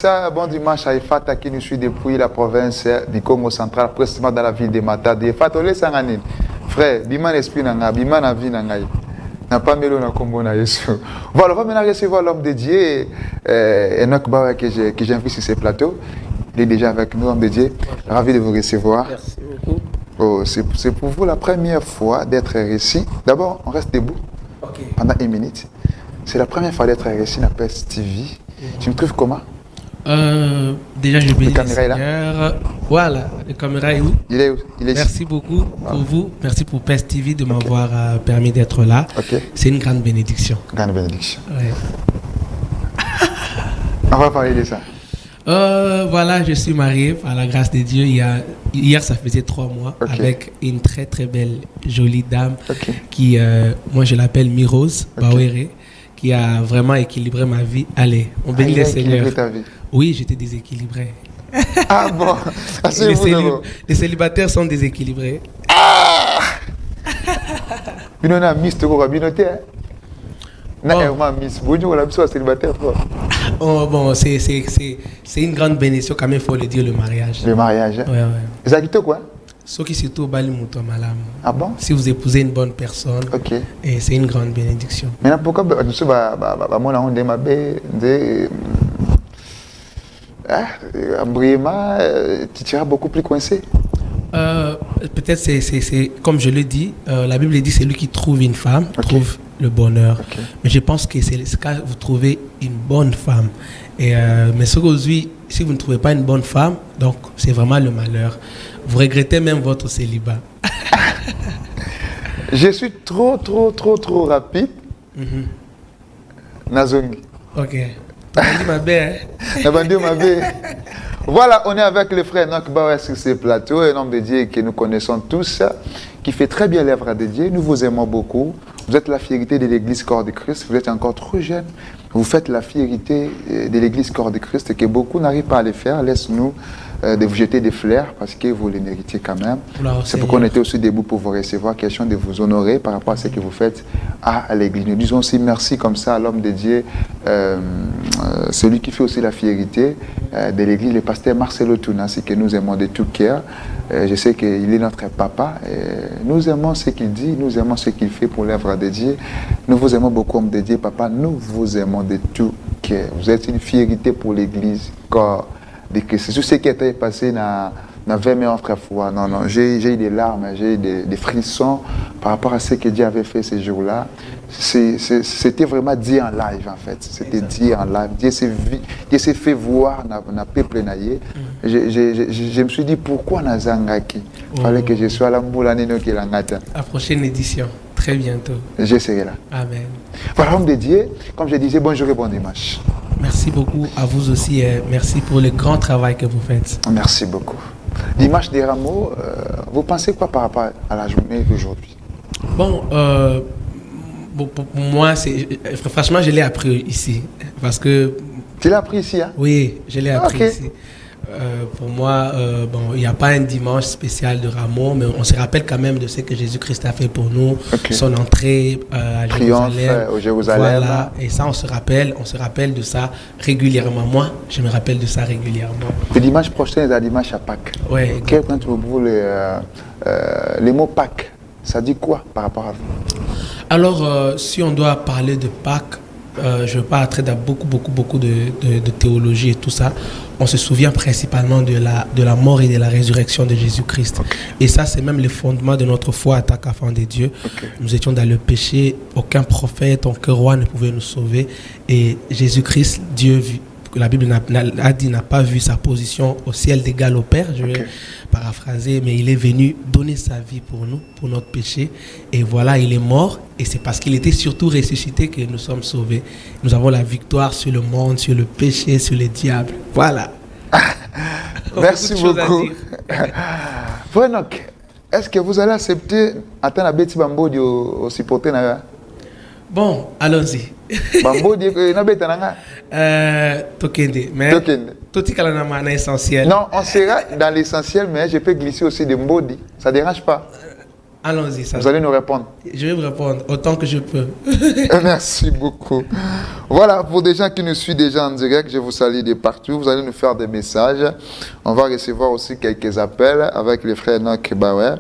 Ça, bon dimanche à Ifata qui nous suit depuis la province du Congo central, précisément dans la ville de Matadi. Ifata, ole sanganine. Frère, bima l'esprit nanga, bima na vie nanga. N'a pas mélé na combo na Yesu. Voilà, on va maintenant recevoir l'homme de Dieu, Enoch Bawa, que j'invite sur ce plateau. Il est déjà avec nous, homme de Dieu. Ravi de vous recevoir. Merci beaucoup. Oh, c'est pour vous la première fois d'être ici. D'abord, on reste debout pendant une minute. C'est la première fois d'être ici dans PES TV. Tu me trouves comment? Déjà, je bénis le Seigneur. Voilà, le caméra est où? Il est Merci beaucoup pour vous. Merci pour PES TV de m'avoir permis d'être là. Okay. C'est une grande bénédiction. Grande bénédiction. Ouais. On va parler de ça. Voilà, je suis marié par la grâce de Dieu. Hier, ça faisait 3 mois avec une très très belle, jolie dame qui, moi je l'appelle Mirose Bawere, qui a vraiment équilibré ma vie. Allez, on bénit le Seigneur. Ta vie. Oui, j'étais déséquilibré. Ah bon, les célibataires sont déséquilibrés. Ah Binona Miss Toko Binoté. Miss Bonjour, la mission célibataire. Oh, bon, c'est une grande bénédiction quand même, il faut le dire, le mariage. Le mariage. Ouais. Vous habitez quoi? Ce qui surtout bali muto malam. Ah bon? Si vous épousez une bonne personne, et c'est une grande bénédiction. Maintenant, pourquoi nous sommes tu seras beaucoup plus coincé? Peut-être c'est comme je le dis, la Bible dit c'est lui qui trouve une femme, trouve le bonheur. Mais je pense que c'est le cas, vous trouvez une bonne femme. Et, mais aujourd'hui, si vous ne trouvez pas une bonne femme, donc c'est vraiment le malheur. Vous regrettez même votre célibat. Je suis trop rapide. Nazongi. Ok. Tu as dit ma belle. Voilà, on est avec le frère Enoch Bawa sur ce plateau, un homme de Dieu que nous connaissons tous, qui fait très bien l'œuvre de Dieu. Nous vous aimons beaucoup. Vous êtes la fierté de l'Église Corps de Christ. Vous êtes encore trop jeune. Vous faites la fierté de l'Église Corps de Christ que beaucoup n'arrivent pas à le faire. Laisse-nous de vous jeter des fleurs parce que vous les méritez quand même. C'est pourquoi on était aussi debout pour vous recevoir. Question de vous honorer par rapport à ce que vous faites à l'Église. Nous disons aussi merci comme ça à l'homme de Dieu, celui qui fait aussi la fierté de l'Église, le pasteur Marcelo Tounassi, que nous aimons de tout cœur. Je sais qu'il est notre papa. Nous aimons ce qu'il dit, nous aimons ce qu'il fait pour l'œuvre de Dieu. Nous vous aimons beaucoup, homme de Dieu, papa. Nous vous aimons de tout cœur. Vous êtes une fierté pour l'Église corps de Christ. C'est tout ce qui était passé dans 20 autres fois. Non, j'ai eu des larmes, j'ai eu des frissons par rapport à ce que Dieu avait fait ces jours-là. C'était vraiment Dieu en live, en fait. C'était Dieu en live. Dieu s'est fait voir dans le peuple naïe. Je me suis dit, pourquoi Nazangaki? Il fallait que je sois là. La prochaine édition, très bientôt. Je serai là. Amen. Voilà, homme de Dieu, comme je disais, bonjour et bon dimanche. Merci beaucoup à vous aussi et merci pour le grand travail que vous faites. Merci beaucoup. Dimanche des Rameaux, vous pensez quoi par rapport à la journée d'aujourd'hui? Bon, pour moi, franchement, je l'ai appris ici. Parce que... Tu l'as appris ici, hein? Oui, je l'ai appris ici. Pour moi, bon, il n'y a pas un dimanche spécial de Rameaux, mais on se rappelle quand même de ce que Jésus-Christ a fait pour nous, son entrée à Jérusalem. Au Jérusalem. Voilà, et ça, on se rappelle de ça régulièrement. Moi, je me rappelle de ça régulièrement. Le dimanche prochain, c'est un dimanche à Pâques. Oui. Quand vous le mot Pâques, ça dit quoi par rapport à vous? Alors, si on doit parler de Pâques, je ne veux pas entrer dans beaucoup de théologie et tout ça. On se souvient principalement de la mort et de la résurrection de Jésus-Christ. Et ça, c'est même le fondement de notre foi en tant qu'enfants de Dieu. Nous étions dans le péché, aucun prophète, aucun roi ne pouvait nous sauver. Et Jésus-Christ, Dieu, la Bible a dit, n'a pas vu sa position au ciel d'égal au Père, je vais paraphraser, mais il est venu donner sa vie pour nous, pour notre péché. Et voilà, il est mort. Et c'est parce qu'il était surtout ressuscité que nous sommes sauvés. Nous avons la victoire sur le monde, sur le péché, sur le diable. Voilà. Merci beaucoup. Enoch, est-ce que vous allez accepter attendre Betty Bambo au supporter? Bon, allons-y. Bambo dit que Tokende, mais tout est essentiel. Non, on sera dans l'essentiel, mais je peux glisser aussi des Mbodi. Ça ne dérange pas. Allons-y, ça. Vous allez nous répondre. Je vais vous répondre autant que je peux. Merci beaucoup. Voilà, pour des gens qui nous suivent déjà en direct, je vous salue de partout. Vous allez nous faire des messages. On va recevoir aussi quelques appels avec les frères Enoch Bauer.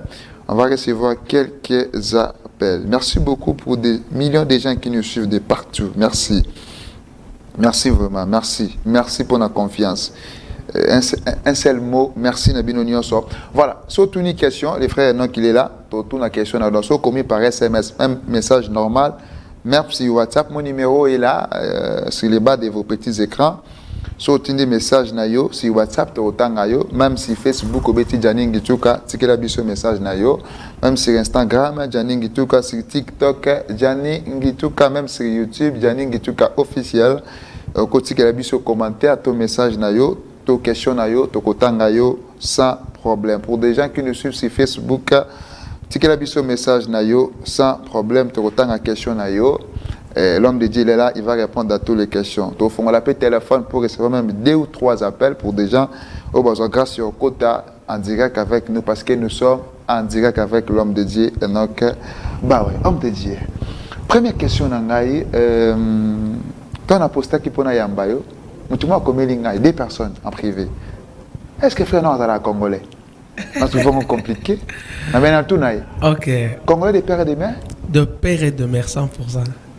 On va recevoir quelques appels. Merci beaucoup pour des millions de gens qui nous suivent de partout. Merci. Merci vraiment. Merci. Merci pour la confiance. Un seul mot, merci Nabino Nyonso. Voilà, surtout une question, les frères Enoch il est là, toute une question, donc commis par SMS, un message normal, même si WhatsApp, mon numéro est là, sur les bas de vos petits écrans, surtout des messages nayo, si WhatsApp te autant nayo, même si Facebook, obeti Janing Gituka, tikela biso message nayo, même sur Instagram, Janing Gituka, sur TikTok, Janing Gituka, même sur YouTube, Janing Gituka officiel, tikela biso commentaire, ton message nayo, question nayo, sans problème. Pour des gens qui nous suivent sur Facebook, si vous avez un message nayo, sans problème, question nayo. L'homme de Dieu il est là, il va répondre à toutes les questions. Donc, on l'appelle téléphone pour recevoir même 2 ou 3 appels pour des gens au besoin grâce sur Kota en direct avec nous parce que nous sommes en direct avec l'homme de Dieu. Donc, bah ouais, homme de Dieu. Première question, Nangaï, ton apostat qui pona yambayo. Nous 2 personnes en privé. Est-ce que frère non est congolais? C'est souvent compliqué. Mais tout ok. Congolais de père et de mère? De père et de mère, 100%.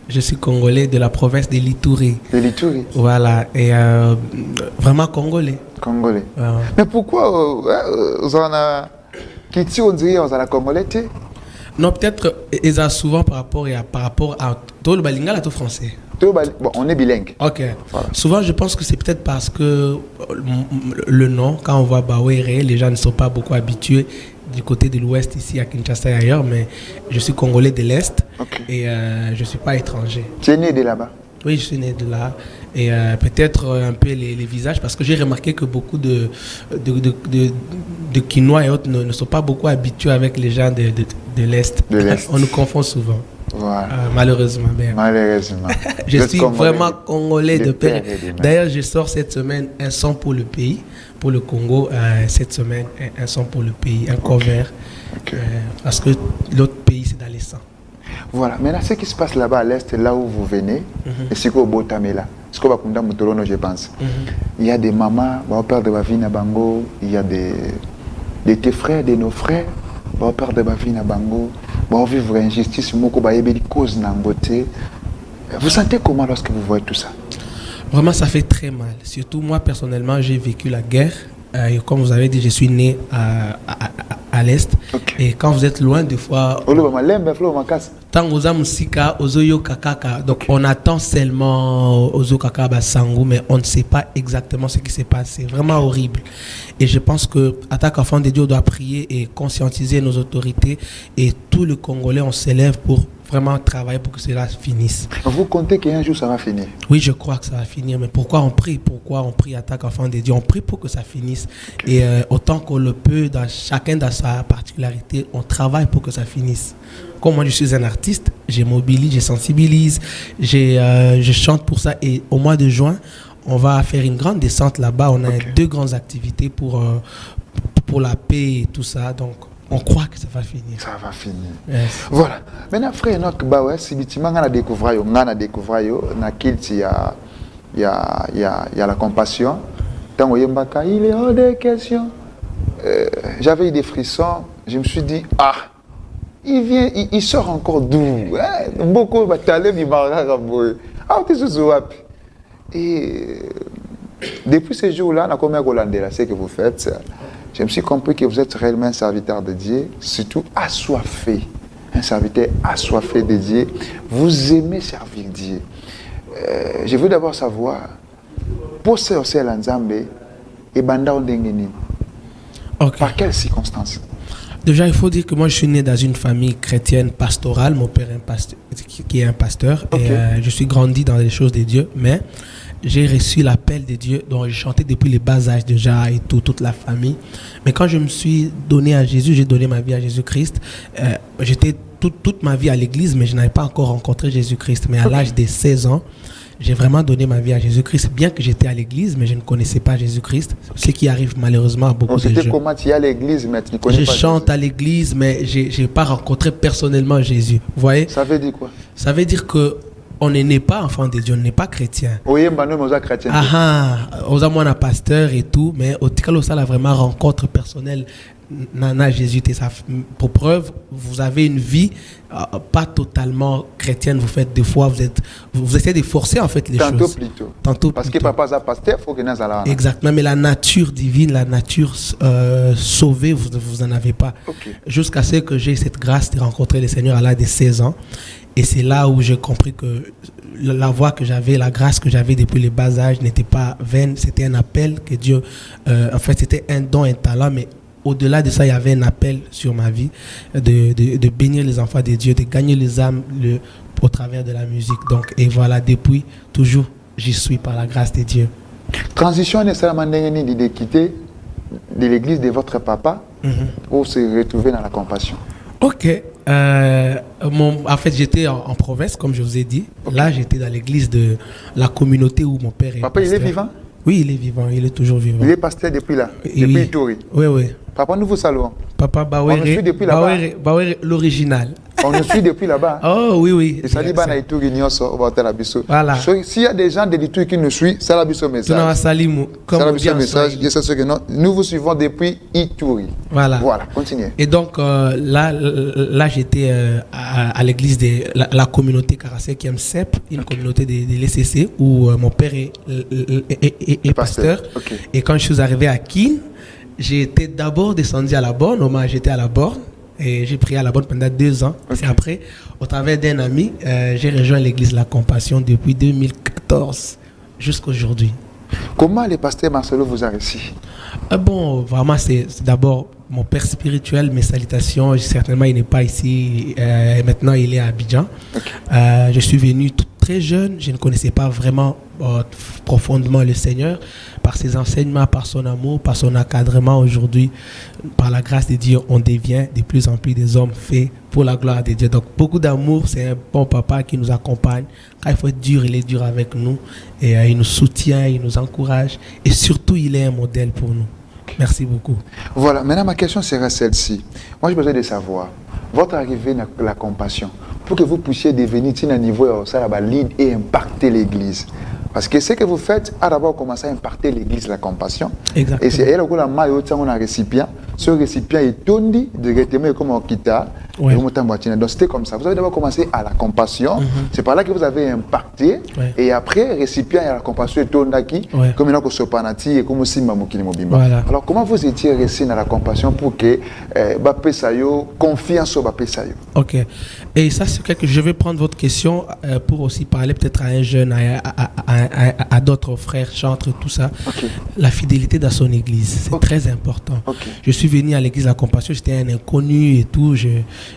Je suis congolais de la province de l'Ituri. De l'Ituri? Voilà. Et vraiment congolais. Congolais. Mais pourquoi vous en avez quitté, on dirait, vous en avez congolais? Non, peut-être, ils ont souvent par rapport à tout le balingala, tout français. Bon, on est bilingue. Ok. Voilà. Souvent, je pense que c'est peut-être parce que le nom, quand on voit Bawere, les gens ne sont pas beaucoup habitués du côté de l'Ouest, ici à Kinshasa et ailleurs, mais je suis congolais de l'Est et je ne suis pas étranger. Tu es né de là-bas? Oui, je suis né de là. Et peut-être un peu les visages, parce que j'ai remarqué que beaucoup de Quinois et autres ne sont pas beaucoup habitués avec les gens de l'Est. De l'Est. On nous confond souvent. Voilà. Malheureusement. Malheureusement. Je suis vraiment congolais de père. D'ailleurs, je sors cette semaine un son pour le pays, pour le Congo. Cette semaine, un son pour le pays, un cover. Parce que l'autre pays, c'est dans les sangs. Voilà. Maintenant, ce qui se passe là-bas à l'Est, là où vous venez, et c'est qu'au Botamela, ce qu'on va comprendre Moutolono, je pense. Il y a des mamans, au père de Bavina Bango, il y a de tes frères, de nos frères, au père de Bavina Bango. Bon, vivre injustice, vous sentez comment lorsque vous voyez tout ça? Vraiment, ça fait très mal. Surtout moi, personnellement, j'ai vécu la guerre. Et comme vous avez dit, je suis né à l'Est. Et quand vous êtes loin, des fois... Donc, on attend seulement Ozo Kaka Basangu, mais on ne sait pas exactement ce qui s'est passé. Vraiment horrible. Et je pense que Attaque Enfants de Dieu doit prier et conscientiser nos autorités. Et tout le Congolais, on s'élève pour vraiment travailler pour que cela finisse. Vous comptez qu'un jour ça va finir? Oui, je crois que ça va finir. Mais pourquoi on prie? Pourquoi on prie Attaque Enfants de Dieu? On prie pour que ça finisse. Et autant qu'on le peut, chacun dans sa particularité, on travaille pour que ça finisse. Comme moi, je suis un artiste, je mobilise, je sensibilise, je chante pour ça. Et au mois de juin, on va faire une grande descente là-bas. On a 2 grandes activités pour la paix et tout ça. Donc, on croit que ça va finir. Ça va finir. Yes. Voilà. Maintenant, frère Enoch Bauer, si tu as découvert, il y a la compassion. Il est hors de question. J'avais eu des frissons. Je me suis dit, il sort encore d'où? Beaucoup de talents, il m'a Et depuis ce jour-là, on a combien de ce que vous faites? Je me suis compris que vous êtes réellement un serviteur de Dieu, surtout assoiffé. Un serviteur assoiffé de Dieu. Vous aimez servir Dieu. Je veux d'abord savoir, pour ce aussi l'Anzambe, et Banda Ondengeni, par quelles circonstances? Déjà, il faut dire que moi, je suis né dans une famille chrétienne pastorale. Mon père est un pasteur, qui est un pasteur. Et je suis grandi dans les choses de Dieu. Mais j'ai reçu l'appel de Dieu. Donc, j'ai chanté depuis les bas âges déjà et toute la famille. Mais quand je me suis donné à Jésus, j'ai donné ma vie à Jésus-Christ. J'étais toute ma vie à l'église, mais je n'avais pas encore rencontré Jésus-Christ. Mais à l'âge de 16 ans, j'ai vraiment donné ma vie à Jésus-Christ, bien que j'étais à l'église, mais je ne connaissais pas Jésus-Christ, ce qui arrive malheureusement à beaucoup de C'était jeunes. comment tu es à l'église, mais tu ne connais Je pas chante Jésus. à l'église, mais je n'ai pas rencontré personnellement Jésus. Vous voyez? Ça veut dire quoi? Ça veut dire qu'on n'est pas enfant de Dieu, on n'est pas chrétien. Oui, mais nous sommes chrétiens. On a un pasteur et tout, mais au Tikalo, ça la vraiment rencontre personnelle. Nana Jésus, pour preuve, vous avez une vie pas totalement chrétienne. Vous faites des fois, vous essayez de forcer en fait les choses. Tantôt parce que papa est pasteur, il faut que nous allions. Exactement, mais la nature divine, la nature sauvée, vous n'en avez pas. Okay. Jusqu'à ce que j'ai cette grâce de rencontrer le Seigneur à l'âge de 16 ans. Et c'est là où j'ai compris que la voix que j'avais, la grâce que j'avais depuis le bas âge n'était pas vaine. C'était un appel que Dieu... en fait, c'était un don, un talent, mais au-delà de ça, il y avait un appel sur ma vie de bénir les enfants de Dieu, de gagner les âmes au travers de la musique. Donc, et voilà, depuis, toujours, j'y suis par la grâce de Dieu. Transition nécessairement de quitter de l'église de votre papa pour se retrouver dans la compassion. Ok. En fait, j'étais en province, comme je vous ai dit. Okay. Là, j'étais dans l'église de la communauté où mon père est Papa, pasteur. Il est vivant? Oui, il est vivant, il est toujours vivant. Il est pasteur depuis là, oui. Depuis Ituri? Oui, oui. Papa, nous vous saluons. Papa Bawere, Bawere l'original. On nous suit depuis là-bas. Oh oui, oui. Et ça dit, voilà. S'il y a des gens de l'Ituri qui nous suivent, ça la biso message. Nous vous suivons depuis Ituri. Voilà. Voilà, continuez. Et donc, là j'étais à l'église de la communauté Karassé qui est MCEP, une communauté de l'ECC où mon père est pasteur. Okay. Et quand je suis arrivé à Kin, j'ai été d'abord descendu à la borne, j'étais à la borne et j'ai prié à la borne pendant 2 ans. Okay. C'est après, au travers d'un ami, j'ai rejoint l'église La Compassion depuis 2014 jusqu'à aujourd'hui. Comment le pasteur Marcelo vous a reçu? Bon, vraiment, c'est d'abord mon père spirituel, mes salutations. Certainement, il n'est pas ici. Maintenant, il est à Abidjan. Okay. Je suis venu très jeune. Je ne connaissais pas vraiment profondément le Seigneur. Par ses enseignements, par son amour, par son encadrement, aujourd'hui, par la grâce de Dieu, on devient de plus en plus des hommes faits pour la gloire de Dieu. Donc, beaucoup d'amour. C'est un bon papa qui nous accompagne. Quand il faut être dur, il est dur avec nous. Et il nous soutient, il nous encourage. Et surtout, il est un modèle pour nous. Merci beaucoup. Voilà, maintenant ma question sera celle-ci. Moi, j'ai besoin de savoir, votre arrivée dans la compassion, pour que vous puissiez devenir à un niveau lead et impacter l'église. Parce que ce que vous faites a d'abord commencé à impacter l'église, la compassion. Exactement. Et c'est elle qui a un récipient. Ce récipient est tondi directement comme un kita. Ouais. Donc c'était comme ça. Vous avez d'abord commencé à la compassion. C'est par là que vous avez impacté. Ouais. Et après, récipient et la compassion est tondi comme il y a un sopanati et comme aussi Mamukini Mobimba. Voilà. Alors comment vous étiez resté dans la compassion pour que Bapé Sayo confiance au Bapé Sayo? Ok. Et ça, c'est quelque chose. Je vais prendre votre question pour aussi parler peut-être à un jeune, à d'autres frères, chantres, tout ça. Okay. La fidélité dans son église, c'est très important. Okay. Je suis venu à l'église La Compassion, j'étais un inconnu et tout,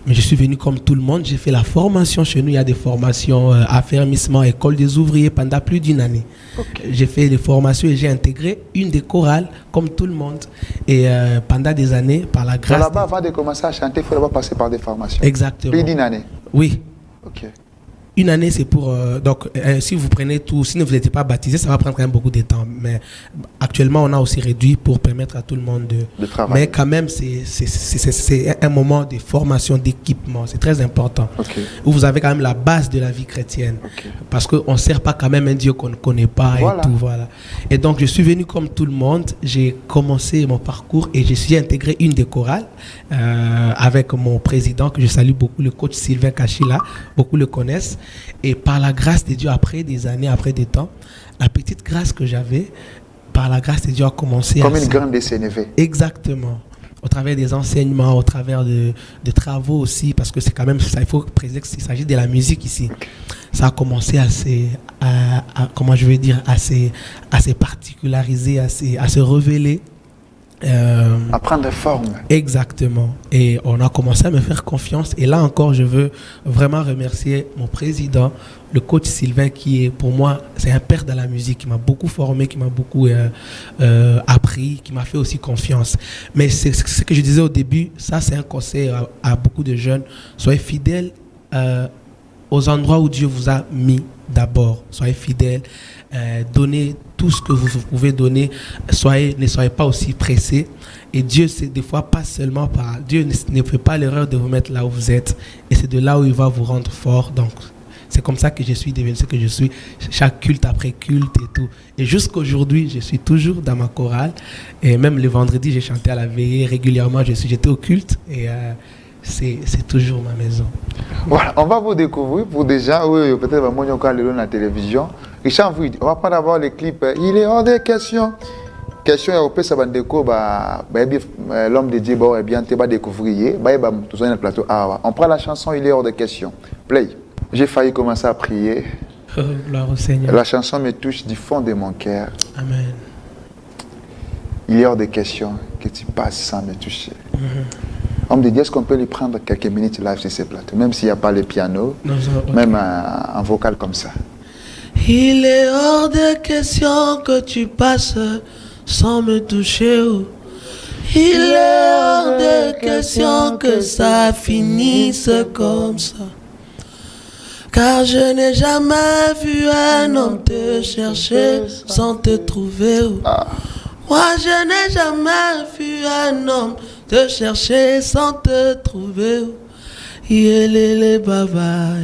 mais je suis venu comme tout le monde. J'ai fait la formation chez nous, il y a des formations affermissement, école des ouvriers pendant plus d'1 année. Okay. J'ai fait des formations et j'ai intégré une des chorales comme tout le monde. Et pendant des années, par la grâce... Là-bas, avant de commencer à chanter, il faut d'abord passer par des formations. Exactement. Plus d'1 année? Oui. Ok. 1 année, c'est pour... donc, si vous prenez tout, si vous n'êtes pas baptisé, ça va prendre quand même beaucoup de temps. Mais actuellement, on a aussi réduit pour permettre à tout le monde de travailler. Mais quand même, c'est un moment de formation, d'équipement. C'est très important. Okay. Où vous avez quand même la base de la vie chrétienne. Okay. Parce qu'on ne sert pas quand même un Dieu qu'on ne connaît pas. Voilà. Et tout. Voilà. Et donc, je suis venu comme tout le monde. J'ai commencé mon parcours et je suis intégré une des chorales avec mon président, que je salue beaucoup, le coach Sylvain Kachila. Beaucoup le connaissent. Et par la grâce de Dieu, après des années, après des temps, la petite grâce que j'avais, par la grâce de Dieu a commencé comme une grande CNV. Exactement. Au travers des enseignements, au travers de travaux aussi, parce que c'est quand même ça, il faut préciser qu'il s'agit de la musique ici. Okay. Ça a commencé à se particulariser, à se révéler. À prendre forme. Exactement. Et on a commencé à me faire confiance. Et là encore, je veux vraiment remercier mon président, le coach Sylvain, qui est pour moi, c'est un père de la musique, qui m'a beaucoup formé, qui m'a beaucoup appris, qui m'a fait aussi confiance. Mais c'est ce que je disais au début, ça c'est un conseil à beaucoup de jeunes. Soyez fidèles aux endroits où Dieu vous a mis d'abord. Soyez fidèles, donnez tout ce que vous pouvez donner. Ne soyez pas aussi pressés. Et Dieu, c'est des fois pas seulement par... Dieu ne fait pas l'erreur de vous mettre là où vous êtes. Et c'est de là où il va vous rendre fort. Donc, c'est comme ça que je suis devenu ce que je suis. Chaque culte après culte et tout. Et jusqu'à aujourd'hui, je suis toujours dans ma chorale. Et même le vendredi, j'ai chanté à la veillée régulièrement. J'étais au culte. Et c'est toujours ma maison. Voilà, on va vous découvrir pour des gens, oui, peut-être vraiment on le la télévision. Richard, on va prendre d'abord les clips. Il est hors des questions. Question européenne, ça va découvrir, l'homme de Dieu, bien, tu vas découvrir. Plateau. On prend la chanson, il est hors des questions. Play. J'ai failli commencer à prier. Oh, gloire au Seigneur. La chanson me touche du fond de mon cœur. Amen. Il est hors de question que tu passes sans me toucher. Homme de Dieu, est-ce qu'on peut lui prendre quelques minutes live sur ces plateaux, même s'il n'y a pas le piano, même un vocal comme ça? Il est hors de question que tu passes sans me toucher. Il est hors de question que ça finisse comme ça. Car je n'ai jamais vu un homme te chercher sans te trouver. Moi je n'ai jamais vu un homme te chercher sans te trouver. Yelele baba,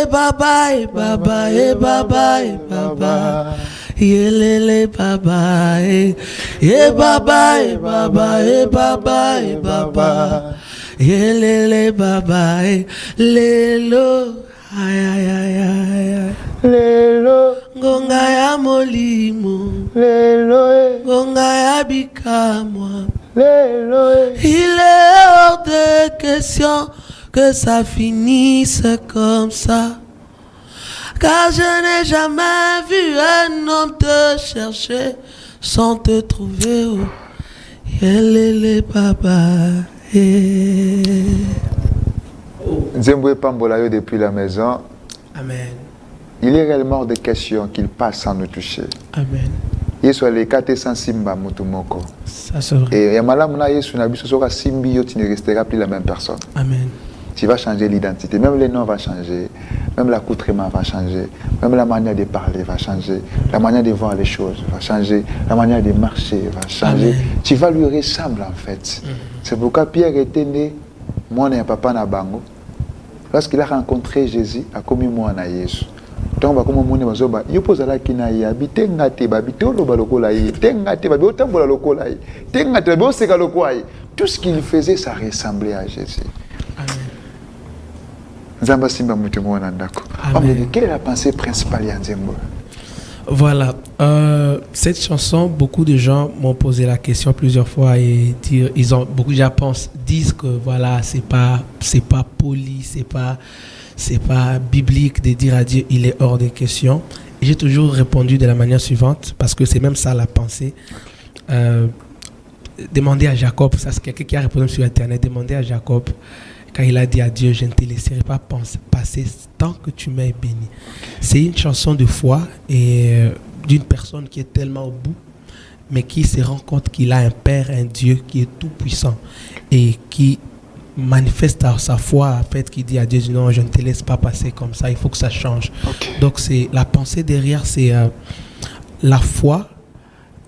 baba, baba, baba, baba. Yelele baba, baba, baba, baba, baba. Yelele baba, lelo. Ay, ay, ay, ay, ay. Lelo ngonga ya molimo, lelo ngonga ya bikamwa, lelo. Il est hors de question que ça finisse comme ça, car je n'ai jamais vu un homme te chercher sans te trouver. Yelele baba. Nzembwe Pambolayo depuis la maison. Amen. Il est réellement hors de question qu'il passe sans nous toucher. Amen. Yesu alikate sans simba mutumoko. Ça c'est vrai. Et malamuna Yesu nabiso soka simbi yo, tu ne resteras plus la même personne. Amen. Tu vas changer l'identité, même les noms vont changer, même l'accoutrement va changer, même la manière de parler va changer, la manière de voir les choses va changer, la manière de marcher va changer. Amen. Tu vas lui ressembler en fait. C'est pourquoi Pierre était né, moi et papa na bango. Lorsqu'il a rencontré Jésus, a commis moi na Yesu. Donc ba comme moni bazoba, yo pozala kina ya bitenga te ba bitolo ba lokola yi, tenga te ba botambola lokola yi, tenga te ba oseka lokola yi. Tout ce qu'il faisait, ça ressemblait à Jésus. Zamba simba mutumo na ndako. Quelle est la pensée principale ya Nzembo? Voilà, cette chanson, beaucoup de gens m'ont posé la question plusieurs fois et beaucoup de gens disent que voilà, c'est pas poli, c'est pas biblique de dire à Dieu il est hors de question. Et j'ai toujours répondu de la manière suivante, parce que c'est même ça la pensée. Demandez à Jacob, ça c'est quelqu'un qui a répondu sur Internet, demandez à Jacob quand il a dit à Dieu, je ne te laisserai pas passer tant que tu m'as béni. C'est une chanson de foi et d'une personne qui est tellement au bout, mais qui se rend compte qu'il a un Père, un Dieu qui est tout puissant et qui manifeste sa foi, en fait, qui dit à Dieu, non, je ne te laisse pas passer comme ça, il faut que ça change. Okay. Donc c'est la pensée derrière, c'est la foi.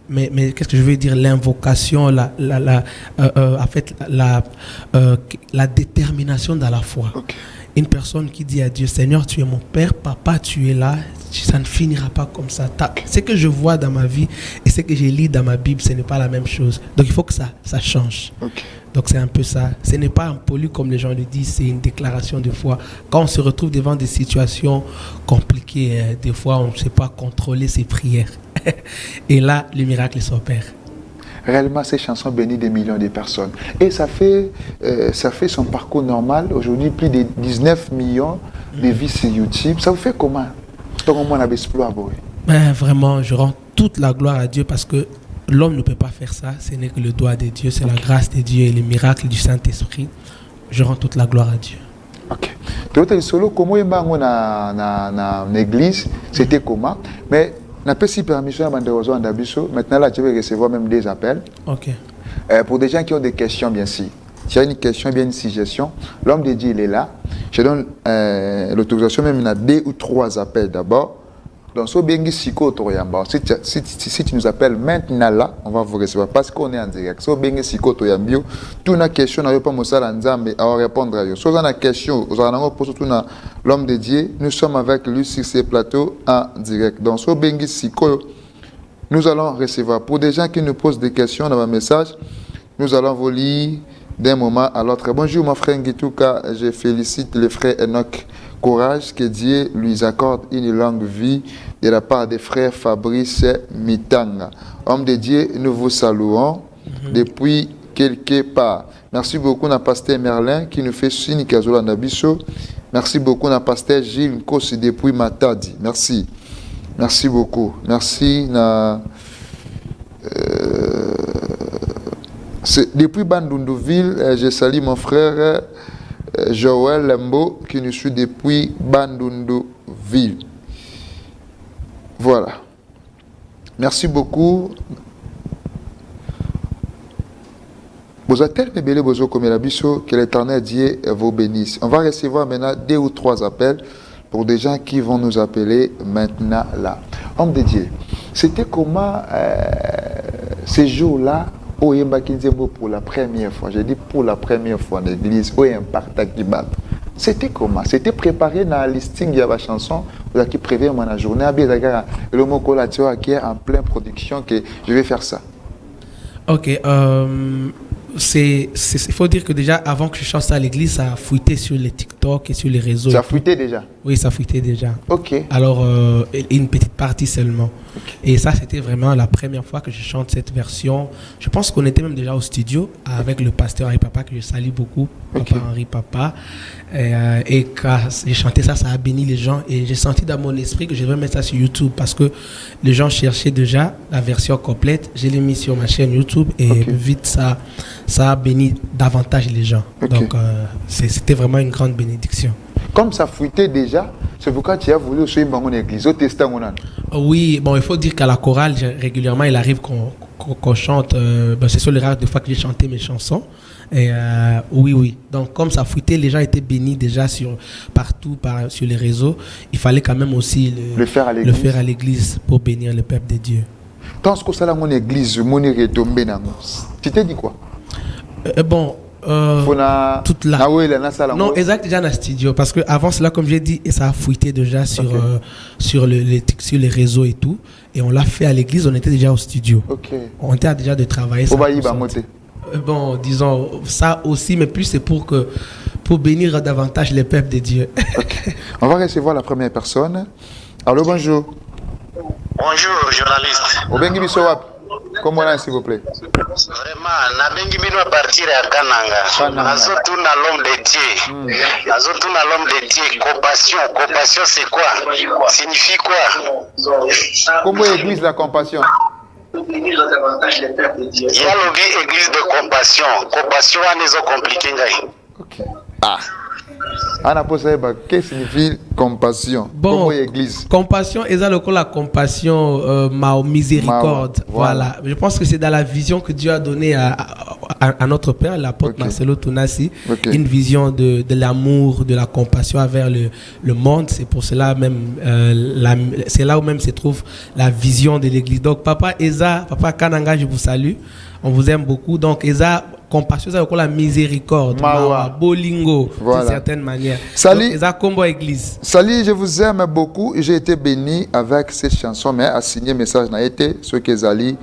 Mais qu'est-ce que je veux dire, l'invocation, en fait, la détermination dans la foi. Okay. Une personne qui dit à Dieu, Seigneur, tu es mon Père, Papa, tu es là, ça ne finira pas comme ça. Ce que je vois dans ma vie et ce que je lis dans ma Bible, ce n'est pas la même chose. Donc il faut que ça change. Okay. Donc c'est un peu ça. Ce n'est pas impoli comme les gens le disent, c'est une déclaration de foi. Quand on se retrouve devant des situations compliquées, des fois on ne sait pas contrôler ses prières. Et là, le miracle s'opère. Réellement, ces chansons bénissent des millions de personnes. Et ça fait son parcours normal. Aujourd'hui, plus de 19 millions de vues sur YouTube. Ça vous fait comment? Vraiment, je rends toute la gloire à Dieu parce que l'homme ne peut pas faire ça. Ce n'est que le doigt de Dieu, c'est la grâce de Dieu et le miracle du Saint-Esprit. Je rends toute la gloire à Dieu. Ok. Tu solo comment dans l'église, c'était comment? Mais n'a pas si permission à Banderozo Andabiso. Maintenant là, tu vas recevoir même des appels. Ok. Pour des gens qui ont des questions, bien sûr. tu as une question, bien une suggestion, l'homme de Dieu, il est là. Je donne l'autorisation, même il y a 2 ou 3 appels d'abord. Donc, si tu nous appelles maintenant là, on va vous recevoir parce qu'on est en direct. Si tu as une question, on va répondre à vous. Si vous avez une question, vous avez l'homme de Dieu, nous sommes avec lui sur ce plateau en direct. Donc, si nous allons recevoir. Pour des gens qui nous posent des questions dans un message, nous allons vous lire d'un moment à l'autre. Bonjour mon frère Ngitouka, je félicite le frère Enoch. Courage, que Dieu lui accorde une longue vie de la part des frères Fabrice Mitanga. Homme de Dieu, nous vous saluons depuis quelque part. Merci beaucoup à pasteur Merlin qui nous fait signe Kazola Nabiso. Merci beaucoup à pasteur Gilles Nkossi depuis Matadi. Merci. Merci beaucoup. Merci. Depuis Bandundouville, je salue mon frère Joël Lembo qui nous suit depuis Bandundouville. Voilà. Merci beaucoup. Vous êtes tellement belle, que l'Éternel Dieu vous bénisse. On va recevoir maintenant 2 ou 3 appels pour des gens qui vont nous appeler maintenant là. Homme de Dieu, c'était comment ces jours-là, pour la première fois, j'ai dit pour la première fois en église, c'était comment? C'était préparé dans la listing de la chanson, qui prévient la journée, le mot qui est en pleine production, que je vais faire ça. Ok, il faut dire que déjà, avant que je chante ça à l'église, ça a fuité sur les TikTok et sur les réseaux. Ça a fuité déjà? Oui, ça a fuité déjà. Ok. Alors, une petite partie seulement. Okay. Et ça, c'était vraiment la première fois que je chante cette version. Je pense qu'on était même déjà au studio avec le pasteur Henri Papa, que je salue beaucoup, Papa Henri Papa. Et quand j'ai chanté ça, ça a béni les gens. Et j'ai senti dans mon esprit que je devais mettre ça sur YouTube parce que les gens cherchaient déjà la version complète. Je l'ai mis sur ma chaîne YouTube et vite, ça a béni davantage les gens. Donc, c'était vraiment une grande bénédiction. Comme ça fuitait déjà, c'est pourquoi tu as voulu aussi une bonne église. Oui, bon, il faut dire qu'à la chorale, régulièrement, il arrive qu'on chante. C'est sur les rares de fois que j'ai chanté mes chansons. Et oui. Donc, comme ça fuitait, les gens étaient bénis déjà partout sur les réseaux. Il fallait quand même aussi le faire à l'église pour bénir le peuple de Dieu. Tant que ça, mon église, mon retombé, tu t'es dit quoi? Toute là. Non, exact, déjà dans le studio. Parce qu'avant cela, comme j'ai dit, ça a fuité déjà sur les réseaux et tout. Et on l'a fait à l'église, on était déjà au studio. On était déjà de travailler ça. Disons ça aussi, mais plus c'est pour bénir davantage les peuples de Dieu. On va recevoir la première personne. Allô, bonjour. Bonjour, journaliste. Comment est-ce s'il vous plaît? Vraiment, nabengi bino partir à Kananga. Nazotuna l'homme de Dieu. Nazotuna l'homme de Dieu. Compassion c'est quoi? Signifie quoi? Comment église la compassion? Il y a l'église de compassion. Compassion à nous compliqué. On a posé qu'est-ce que signifie compassion? Bon, église. Compassion, et ça la compassion, miséricorde. Voilà. Je pense que c'est dans la vision que Dieu a donnée à notre Père, l'apôtre Marcelo Tounassi, une vision de l'amour, de la compassion envers le monde. C'est pour cela même, c'est là où même se trouve la vision de l'église. Donc, Papa Eza, Papa Kananga, je vous salue. On vous aime beaucoup. Donc, Eza, compassion, c'est encore la miséricorde, bolingo, d'une certaine manière. Salut, Eza Combo Église. Salut, je vous aime beaucoup. J'ai été béni avec cette chanson, mais à signer message n'a été ce que Zali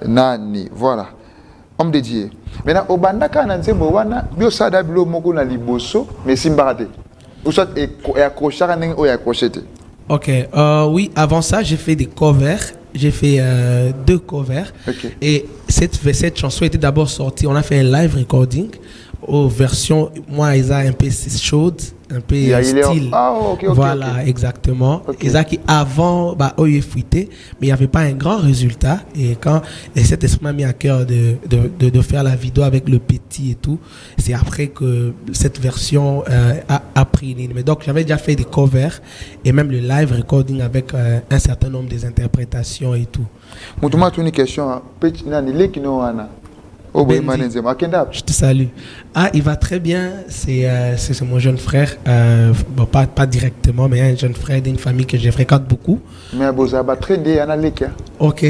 Nani. Voilà. Homme de Dieu. Maintenant, au bandaka nanze bowana, bio sada bilo moko na liboso, mais simbarate. Ou soit accroché ou accroché. Ok. Oui, avant ça, j'ai fait des covers. J'ai fait 2 covers. Et cette chanson était d'abord sortie. On a fait un live recording aux versions, moi, ils ont un peu chaude, un peu style. Voilà, exactement. Ils ont qui avant, il fuité, mais il n'y avait pas un grand résultat. Et quand cet esprit m'a mis à cœur de faire la vidéo avec le petit et tout, c'est après que cette version a pris une. Mais donc, j'avais déjà fait des covers et même le live recording avec un certain nombre des interprétations et tout. Moi, tu as une question. Je te salue. Ah, il va très bien. C'est mon jeune frère. Bon, pas directement, mais un jeune frère d'une famille que je fréquente beaucoup. Mais très Ok.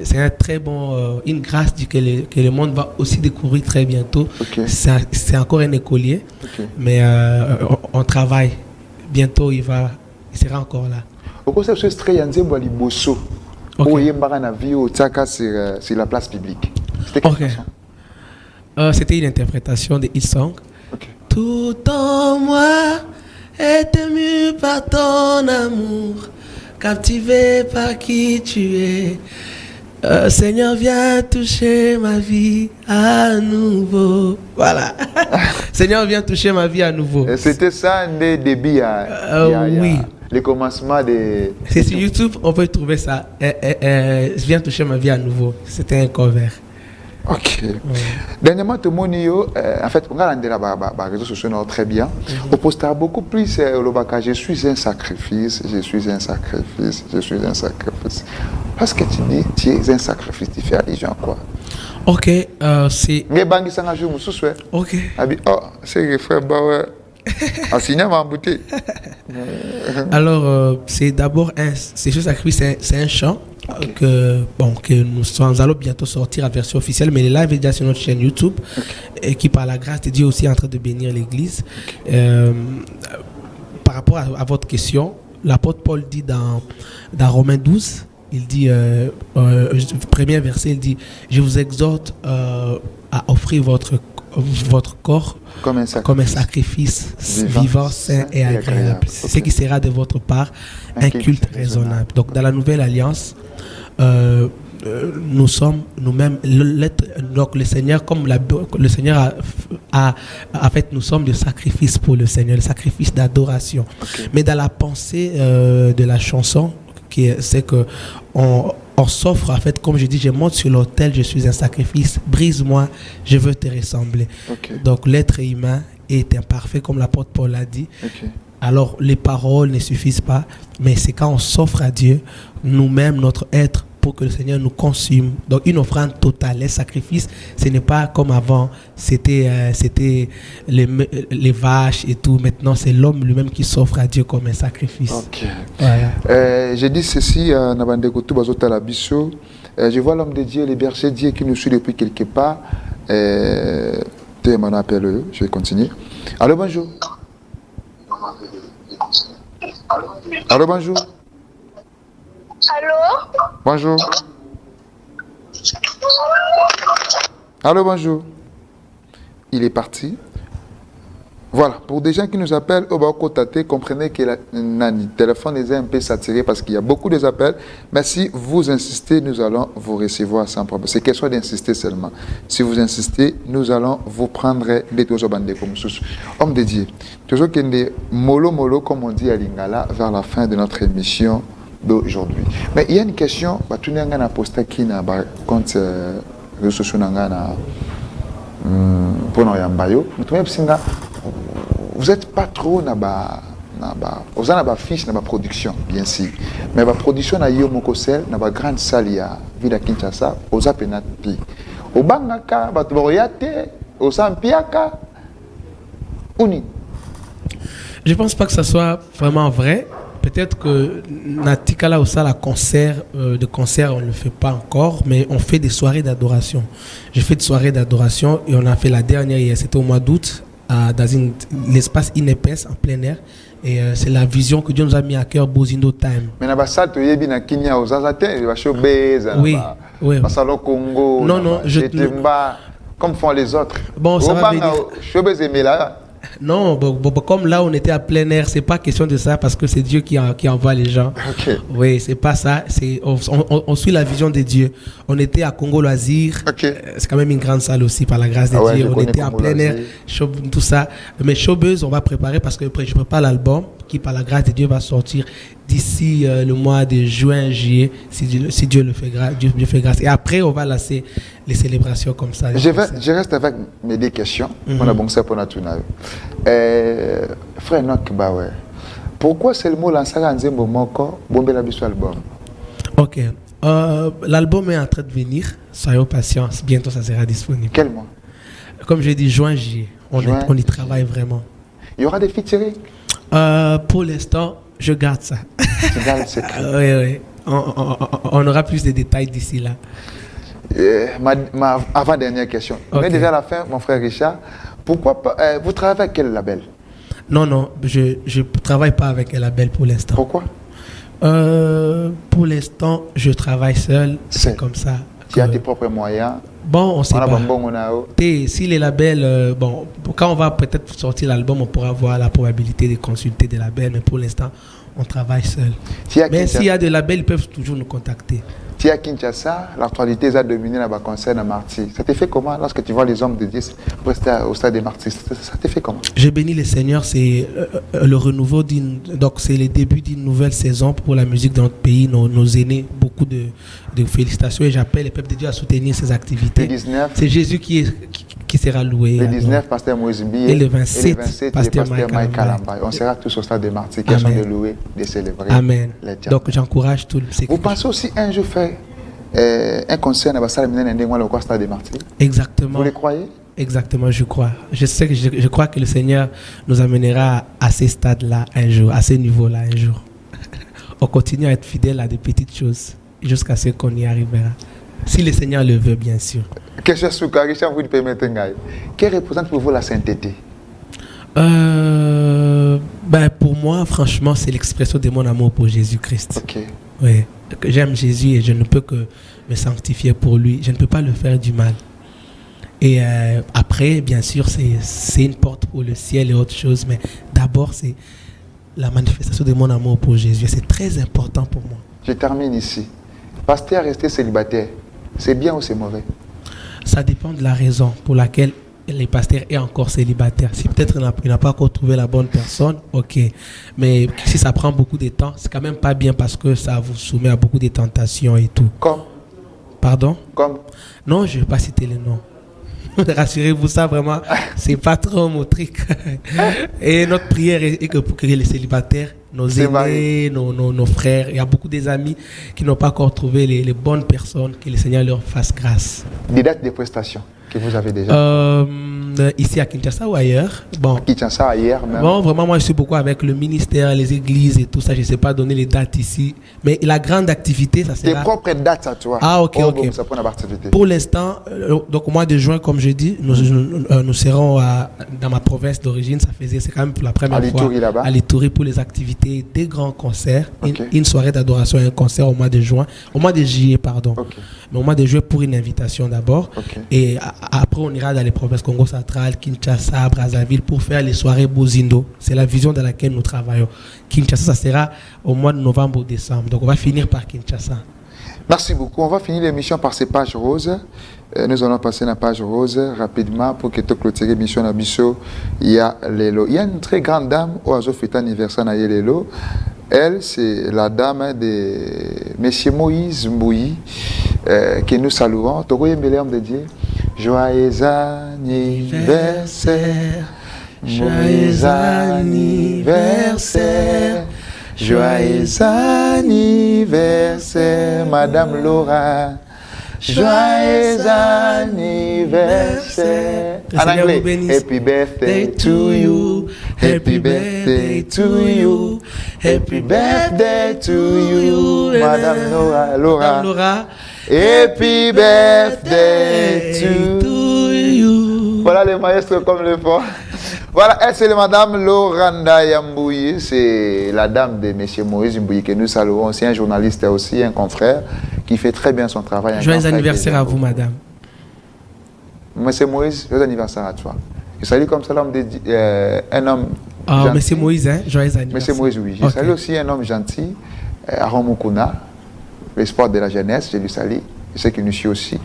C'est un très bon, une grâce que le monde va aussi découvrir très bientôt. Okay. C'est encore un écolier, mais on travaille. Bientôt, il sera encore là. Sur la place publique. C'était une interprétation de Hillsong. Tout en moi est ému par ton amour, captivé par qui tu es. Seigneur, viens toucher ma vie à nouveau. Voilà. Seigneur, viens toucher ma vie à nouveau. C'était ça, des débuts. Oui. Le commencement de... C'est sur YouTube, on peut trouver ça. Viens toucher ma vie à nouveau. C'était un cover. Ok. Dernièrement, tout le monde, en fait, on a les réseaux sociaux très bien. On poste beaucoup plus le je suis un sacrifice, je suis un sacrifice, je suis un sacrifice. Parce que tu dis, tu es un sacrifice, tu fais allusion à quoi? Ok, c'est... Ok. Oh, c'est le frère Bauer. Alors, c'est d'abord c'est ce sacrifice, c'est un chant que nous allons bientôt sortir en version officielle, mais il est là déjà sur notre chaîne YouTube et qui, par la grâce de Dieu, aussi est en train de bénir l'Église. Par rapport à votre question, l'apôtre Paul dit dans Romains 12, il dit, premier verset, il dit, je vous exhorte à offrir votre corps comme un sacrifice vivant, sain et agréable. C'est ce qui sera de votre part un culte raisonnable. Donc dans la nouvelle alliance, nous sommes nous-mêmes, donc le Seigneur, comme le Seigneur a fait, nous sommes le sacrifice pour le Seigneur, le sacrifice d'adoration. Mais dans la pensée de la chanson, c'est que on s'offre, en fait, comme je dis, je monte sur l'autel, je suis un sacrifice, brise-moi, je veux te ressembler. Donc l'être humain est imparfait, comme l'apôtre Paul l'a dit. Alors les paroles ne suffisent pas, mais c'est quand on s'offre à Dieu, nous-mêmes, notre être, pour que le Seigneur nous consume. Donc une offrande totale, les sacrifices, ce n'est pas comme avant, c'était les vaches et tout. Maintenant, c'est l'homme lui-même qui s'offre à Dieu comme un sacrifice. Voilà. J'ai dit ceci, je vois l'homme de Dieu, le berger de Dieu qui nous suit depuis quelque part. Je vais continuer. Allô, bonjour. Allô, bonjour. Allô? Bonjour. Allô, bonjour. Il est parti. Voilà, pour des gens qui nous appellent, comprenez que le téléphone est un peu saturé parce qu'il y a beaucoup d'appels. Mais si vous insistez, nous allons vous recevoir sans problème. C'est question d'insister seulement. Si vous insistez, nous allons vous prendre des deux bandés comme sous. Homme de Dieu, toujours qu'il y a mollo, comme on dit à Lingala, vers la fin de notre émission d'aujourd'hui. Mais il y a une question, tu n'as pas posté qui n'a pas compte réseaux sociaux pour nous yambayo. Vous n'êtes pas trop vous avez fiche na production bien sûr. Mais la production na yo mokosel na ba grande salle ya ville Kinshasa, aux apenat pi. Au bangaka ba toroyate, au sampiaka. Uni. Je pense pas que ça soit vraiment vrai. Peut-être que Natikala au salle de concert, on ne le fait pas encore, mais on fait des soirées d'adoration. J'ai fait des soirées d'adoration et on a fait la dernière hier, c'était au mois d'août, dans l'espace Inepes en plein air. Et c'est la vision que Dieu nous a mis à cœur, Bozindo Time. Mais dans la salle, tu es na Kenya aux Azate, il va showbiz. Oui. Salon Congo. Non, comme font les autres. Bon, ça va venir. Showbiz et là. Non, comme là on était à plein air, c'est pas question de ça parce que c'est Dieu qui envoie les gens. Oui, c'est pas ça. On suit la vision de Dieu. On était à Congo Loisir. C'est quand même une grande salle aussi par la grâce de Dieu. On était en plein air, tout ça. Mais Showbiz, on va préparer parce que je prépare l'album qui par la grâce de Dieu va sortir d'ici le mois de juin, juillet, si Dieu le fait grâce. Dieu fait grâce. Et après, on va lancer les célébrations comme ça. Je reste avec mes deux questions. On a bon ça pour notre frère Enoch Bauer, pourquoi c'est le mot lancé en Zembo Moko, Bombela Bissou album? Ok. L'album est en train de venir. Soyons patients. Bientôt, ça sera disponible. Quel mois? Comme je dis, juin, juillet. On y travaille vraiment. Il y aura des featuring? Pour l'instant, je garde ça. Tu gardes le secret. Oui. On aura plus de détails d'ici là. Ma avant-dernière question. On est déjà à la fin, mon frère Richard. Pourquoi vous travaillez avec quel label? Non, je ne travaille pas avec un label pour l'instant. Pourquoi? Pour l'instant, je travaille seul. C'est comme ça. Tu as tes propres moyens. Bon, on sait pas. Bon, si les labels, quand on va peut-être sortir l'album, on pourra avoir la probabilité de consulter des labels, mais pour l'instant, on travaille seul. Mais s'il y a des labels, ils peuvent toujours nous contacter. Tu es à Kinshasa, l'actualité a dominé le concert de Martyrs. Ça te fait comment lorsque tu vois les hommes de Dieu rester au stade des Martyrs? Ça te fait comment? J'ai béni le Seigneur, c'est le renouveau donc c'est le début d'une nouvelle saison pour la musique dans notre pays, nos aînés, beaucoup de félicitations et j'appelle le peuple de Dieu à soutenir ces activités. C'est Jésus qui sera loué. Le 19, Pasteur Moïse Mbié. Et le 27, Pasteur Mike Kalambay. On sera tous au stade des Martyrs, question de louer, de célébrer. Amen. Donc j'encourage tout le secteur. Vous pensez aussi un jour faire un concert dans la salle de stade des Martyrs? Exactement. Vous le croyez? Exactement, je crois. Je crois que le Seigneur nous amènera à ces stades-là un jour, à ce niveau-là un jour. On continue à être fidèle à des petites choses jusqu'à ce qu'on y arrivera. Si le Seigneur le veut, bien sûr. Question sur Richard, vous permettez. Quelle représente pour vous la sainteté? Pour moi, franchement, c'est l'expression de mon amour pour Jésus-Christ. Ok. Oui. J'aime Jésus et je ne peux que me sanctifier pour lui. Je ne peux pas le faire du mal. Et après, bien sûr, c'est une porte pour le ciel et autre chose. Mais d'abord, c'est la manifestation de mon amour pour Jésus. C'est très important pour moi. Je termine ici. Pasteur resté célibataire, c'est bien ou c'est mauvais? Ça dépend de la raison pour laquelle les pasteurs est encore célibataire. Si peut-être il n'a pas encore trouvé la bonne personne, ok. Mais si ça prend beaucoup de temps, c'est quand même pas bien parce que ça vous soumet à beaucoup de tentations et tout. Comme? Pardon? Comme? Non, je ne vais pas citer les noms. Rassurez-vous, ça vraiment, c'est pas trop mon truc. Et notre prière est que pour que les célibataires, nos aînés, nos frères, il y a beaucoup des amis qui n'ont pas encore trouvé les bonnes personnes, que le Seigneur leur fasse grâce. Des dates de prestations que vous avez déjà? Ici à Kinshasa ou ailleurs? Bon. Kinshasa, ailleurs même. Bon, vraiment, moi je suis beaucoup avec le ministère, les églises et tout ça. Je ne sais pas donner les dates ici. Mais la grande activité, ça sera... Tes propres dates à toi. Ah, ok. Pour l'instant, donc au mois de juin, comme je dis, nous serons dans ma province d'origine. C'est quand même pour la première fois à l'Ituri pour les activités, des grands concerts, une soirée d'adoration et un concert au mois de juin, au mois de juillet, pardon. Mais au mois de juillet pour une invitation d'abord. Et après, on ira dans les provinces Congo central, Kinshasa, Brazzaville pour faire les soirées Bozindo. C'est la vision dans laquelle nous travaillons. Kinshasa, ça sera au mois de novembre ou décembre. Donc, on va finir par Kinshasa. Merci beaucoup. On va finir l'émission par ces pages roses. Nous allons passer la page rose rapidement pour que tu clôtures l'émission à Bissot. Il y a Lelo. Il y a une très grande dame au Azo fête anniversaire à Lelo. Elle, c'est la dame de M. Moïse Mbouyi que nous saluons. Togo Yembele, de Dieu. Joyeux anniversaire, joyeux anniversaire, joyeux anniversaire, Madame Laura. Joyeux anniversaire. En anglais, happy birthday to you, happy birthday to you, happy birthday to you, Madame Laura. Happy birthday to you. Voilà les maestros comme le font. Voilà, elle c'est Madame Loranda Yambouyi, c'est la dame de M. Moïse Mbouyi que nous saluons. C'est un journaliste aussi, un confrère qui fait très bien son travail. Joyeux anniversaire à vous, madame. M. Moïse, joyeux anniversaire à toi. Je salue comme ça l'homme un homme. Ah, M. Moïse, hein? Joyeux anniversaire. M. Moïse, oui. Je salue aussi un homme gentil, Aaron Mukuna, l'espoir de la jeunesse, je lui salue. Je sais qu'il nous suit aussi.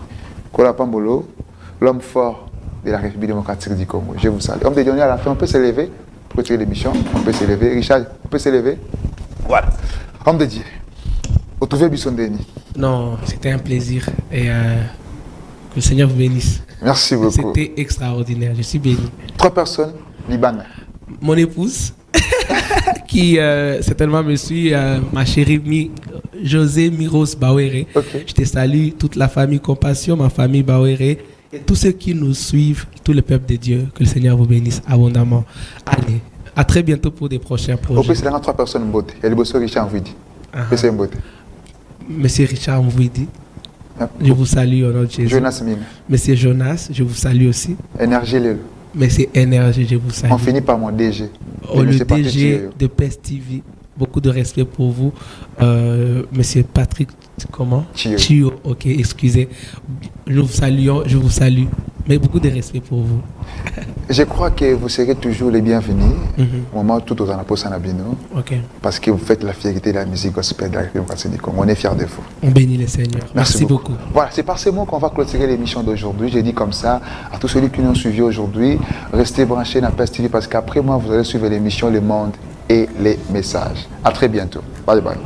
Kola Pambolo, l'homme fort de la République démocratique du Congo. Je vous salue. Homme de Dieu, à la fin, on peut s'élever pour retirer l'émission. On peut s'élever. Richard, on peut s'élever. Voilà. Homme de Dieu. Retrouvez Bisson Denis. Non, c'était un plaisir. Et que le Seigneur vous bénisse. Merci beaucoup. C'était extraordinaire. Je suis béni. 3 personnes, Liban. Mon épouse, qui certainement me suit, ma chérie Mi. José Miros Bawere. Ok. Je te salue, toute la famille Compassion, ma famille Bawere, et tous ceux qui nous suivent, tout le peuple de Dieu. Que le Seigneur vous bénisse abondamment. Allez, à très bientôt pour des prochains Au projets. plus, c'est là 3 personnes beauté. Il y a le bosseur Richard Mvidi. C'est une beauté. Monsieur Richard Mvouidi, Yep. je vous salue au nom de Jésus. Jonas Ming. Monsieur Jonas, je vous salue aussi. Énergie Lelo. Monsieur Énergie, je vous salue. On finit par mon DG. Oh, le Monsieur Patrick DG Thierry. de PES TV, beaucoup de respect pour vous. Monsieur Patrick, comment Thio. Thio, ok, excusez. Nous vous saluons, je vous salue. Mais beaucoup de respect pour vous. Je crois que vous serez toujours les bienvenus Mhm. au moment où tout aux Anapos Sanabino, Ok. parce que vous faites la fierté de la musique gospel de la République démocratique du Congo. On est fiers de vous. On bénit le Seigneur. Merci beaucoup. Voilà, c'est par ces mots qu'on va clôturer l'émission d'aujourd'hui. J'ai dit comme ça à tous ceux qui nous ont suivis aujourd'hui, restez branchés dans PES TV parce qu'après moi, vous allez suivre l'émission Le Monde et les Messages. À très bientôt. Bye bye.